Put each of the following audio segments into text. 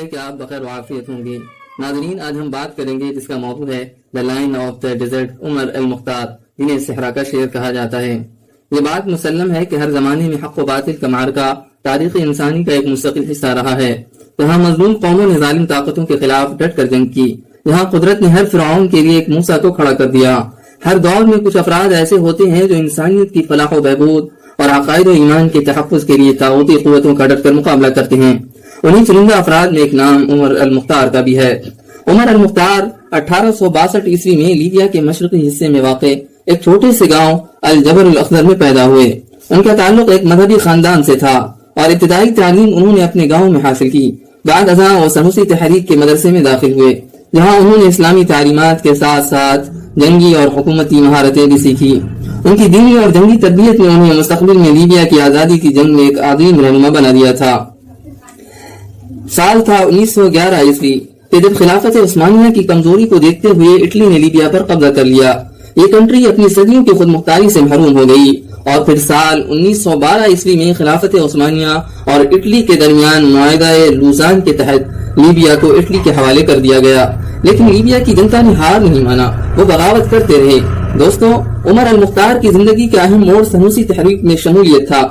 ہے کہ آپ بخیر وعافیت ہوں گے۔ ناظرین، آج ہم بات کریں گے جس کا موضوع ہے the line of the desert, Omar al-Mukhtar, جنہیں صحرا کا شیر کہا جاتا ہے۔ یہ بات مسلم ہے کہ ہر زمانے میں حق و باطل کا معرکہ تاریخ انسانی کا ایک مستقل حصہ رہا ہے۔ جہاں مظلوم قوموں نے ظالم طاقتوں کے خلاف ڈٹ کر جنگ کی، جہاں قدرت نے ہر فرعون کے لیے ایک موسیٰ کو کھڑا کر دیا۔ ہر دور میں کچھ افراد ایسے ہوتے ہیں جو انسانیت کی فلاح و بہبود اور عقائد و ایمان کے تحفظ کے لیے طاغوتی قوتوں کا ڈٹ کر مقابلہ کرتے ہیں۔ انہیں چنندہ افراد میں ایک نام عمر المختار کا بھی ہے۔ عمر المختار 1862 عیسوی میں لیبیا کے مشرقی حصے میں واقع ایک چھوٹے سے گاؤں الجبر الاخضر میں پیدا ہوئے۔ ان کا تعلق ایک مذہبی خاندان سے تھا اور ابتدائی تعلیم انہوں نے اپنے گاؤں میں حاصل کی۔ بعد ازاں وہ سنوسی تحریک کے مدرسے میں داخل ہوئے، جہاں انہوں نے اسلامی تعلیمات کے ساتھ ساتھ جنگی اور حکومتی مہارتیں بھی سیکھی۔ ان کی دینی اور جنگی تربیت نے انہیں مستقبل میں لیبیا کی آزادی کی جنگ میں ایک عظیم رہنما بنا دیا تھا۔ سال تھا 1911 عیسوی کہ جب خلافت عثمانیہ کی کمزوری کو دیکھتے ہوئے اٹلی نے لیبیا پر قبضہ کر لیا۔ یہ کنٹری اپنی صدیوں کی خود مختاری سے محروم ہو گئی اور پھر سال 1912 عیسوی میں خلافت عثمانیہ اور اٹلی کے درمیان معاہدہ لوزان کے تحت لیبیا کو اٹلی کے حوالے کر دیا گیا۔ لیکن لیبیا کی جنتا نے ہار نہیں مانا، وہ بغاوت کرتے رہے۔ دوستو، عمر المختار کی زندگی کا اہم موڑ سنوسی تحریک میں شمولیت تھا۔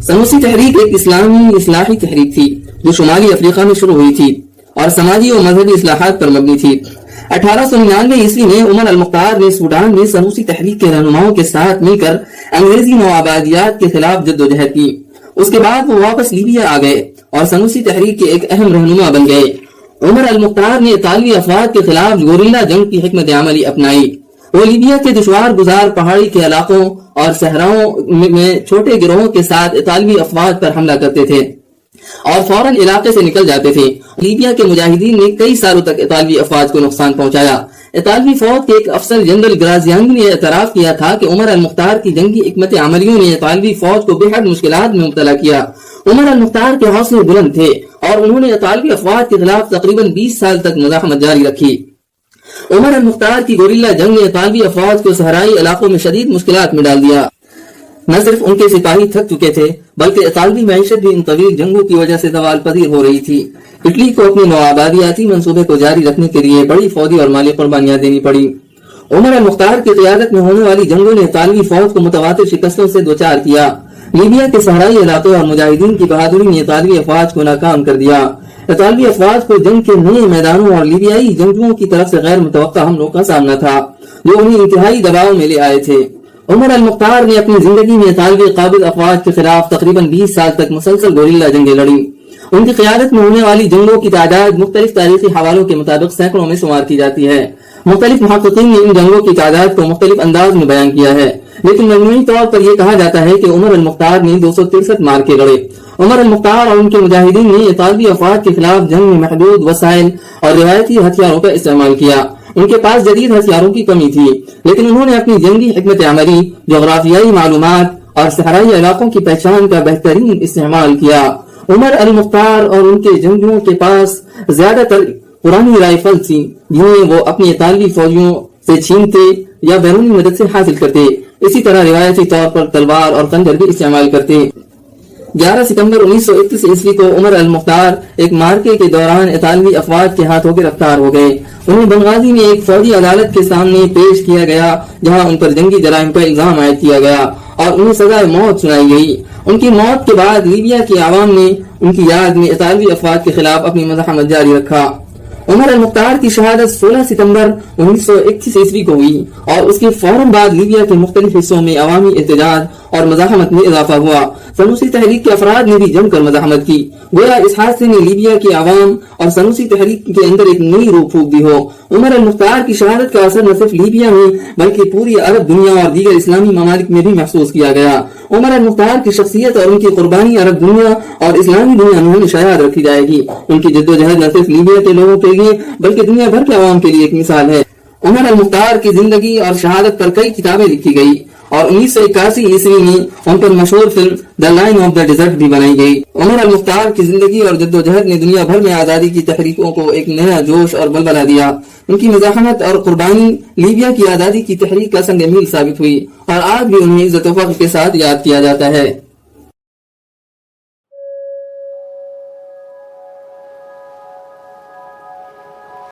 سنوسی تحریک ایک اسلامی اصلاحی تحریک تھی جو شمالی افریقہ میں شروع ہوئی تھی اور سماجی و مذہبی اصلاحات پر مبنی تھی۔ 1899 عیسوی میں عمر المختار نے سوڈان میں سنوسی تحریک کے رہنماؤں کے ساتھ مل کر انگریزی نوآبادیات کے خلاف جدوجہد کی۔ اس کے بعد وہ واپس لیبیا آ گئے اور سنوسی تحریک کے ایک اہم رہنما بن گئے۔ عمر المختار نے اطالوی افواج کے خلاف گوریلا جنگ کی حکمت عملی اپنائی۔ وہ لیبیا کے دشوار گزار پہاڑی کے علاقوں اور صحراؤں میں چھوٹے گروہوں کے ساتھ اطالوی افواج پر حملہ کرتے تھے اور فوراً علاقے سے نکل جاتے تھے۔ لیبیا کے مجاہدین نے کئی سالوں تک اطالوی افواج کو نقصان پہنچایا۔ اطالوی فوج کے ایک افسر جنرل گرازیانی نے اعتراف کیا تھا کہ عمر المختار کی جنگی حکمت عملیوں نے اطالوی فوج کو بے حد مشکلات میں مبتلا کیا۔ عمر المختار کے حوصلے بلند تھے اور انہوں نے اطالوی افواج کے خلاف تقریباً 20 سال تک مزاحمت جاری رکھی۔ عمر المختار کی گوریلا جنگ نے اطالوی افواج کو صحرائی علاقوں میں شدید مشکلات میں ڈال دیا۔ نہ صرف ان کے سپاہی تھک چکے تھے بلکہ اطالوی معیشت بھی ان طویل جنگوں کی وجہ سے زوال پذیر ہو رہی تھی۔ اٹلی کو اپنے نوآبادیاتی منصوبے کو جاری رکھنے کے لیے بڑی فوجی اور مالی قربانیاں دینی پڑی۔ عمر المختار کی قیادت میں ہونے والی جنگوں نے اطالوی فوج کو متواتر شکستوں سے دوچار کیا۔ لیبیا کے صحرائی علاقے اور مجاہدین کی بہادری نے اطالوی افواج کو ناکام کر دیا۔ اطالوی افواج کو جنگ کے نئے میدانوں اور لیبیائی جنگجوؤں کی طرف سے غیر متوقع حملوں کا سامنا تھا جو انہیں انتہائی دباؤ میں لے آئے تھے۔ عمر المختار نے اپنی زندگی میں اطالوی قابض افواج کے خلاف تقریباً 20 سال تک مسلسل گوریلا جنگیں لڑیں۔ ان کی قیادت میں ہونے والی جنگوں کی تعداد مختلف تاریخی حوالوں کے مطابق سینکڑوں میں شمار کی جاتی ہے۔ مختلف محققین نے ان جنگوں کی تعداد کو مختلف انداز میں بیان کیا ہے، لیکن مجموعی طور پر یہ کہا جاتا ہے کہ عمر المختار نے 263 مارکے لڑے۔ عمر المختار اور ان کے مجاہدین نے اطالوی افواج کے خلاف جنگ میں محدود وسائل اور روایتی ہتھیاروں کا استعمال کیا۔ ان کے پاس جدید ہتھیاروں کی کمی تھی، لیکن انہوں نے اپنی جنگی حکمت عملی، جغرافیائی معلومات اور صحرائی علاقوں کی پہچان کا بہترین استعمال کیا۔ عمر المختار اور ان کے جنگجوؤں کے پاس زیادہ تر پرانی رائفل تھیں جنہیں وہ اپنی اطالوی فوجیوں سے چھینتے یا بیرونی مدد سے حاصل کرتے۔ اسی طرح روایتی طور پر تلوار اور خنجر بھی استعمال کرتے۔ 11 ستمبر 1931 عیسوی کو عمر المختار ایک مارکے کے دوران اطالوی افواج کے ہاتھوں گرفتار ہو گئے۔ انہیں بنغازی میں ایک فوجی عدالت کے سامنے پیش کیا گیا جہاں ان پر جنگی جرائم کا الزام عائد کیا گیا اور انہیں سزائے موت سنائی گئی۔ ان کی موت کے بعد لیبیا کی عوام نے ان کی یاد میں اطالوی افواج کے خلاف اپنی مزاحمت جاری رکھا۔ عمر المختار کی شہادت 16 ستمبر 1931 عیسوی کو ہوئی اور اس کے فوراً بعد لیبیا کے مختلف حصوں میں عوامی احتجاج اور مزاحمت میں اضافہ ہوا۔ سنوسی تحریک کے افراد نے بھی جم کر مزاحمت کی، گویا اس حادثے نے لیبیا کی عوام اور سنوسی تحریک کے اندر ایک نئی روح پھونک دی ہو۔ عمر المختار کی شہادت کا اثر نہ صرف لیبیا میں بلکہ پوری عرب دنیا اور دیگر اسلامی ممالک میں بھی محسوس کیا گیا۔ عمر المختار کی شخصیت اور ان کی قربانی عرب دنیا اور اسلامی دنیا میں ہمیشہ یاد رکھی جائے گی۔ ان کی جدوجہد نہ صرف لیبیا کے لوگوں کے لیے بلکہ دنیا بھر کے عوام کے لیے ایک مثال ہے۔ عمر المختار کی زندگی اور شہادت پر کئی کتابیں لکھی گئی اور 1981 عیسوی میں ان پر مشہور film the line of the Desert بھی بنائی گئی۔ عمر المختار کی زندگی اور جدوجہد نے دنیا بھر میں آزادی کی تحریکوں کو ایک نیا جوش اور بلبلہ دیا۔ ان کی مزاحمت اور قربانی لیبیا کی آزادی کی تحریک کا سنگ میل ثابت ہوئی اور آج بھی انہیں عزت و فخر کے ساتھ یاد کیا جاتا ہے۔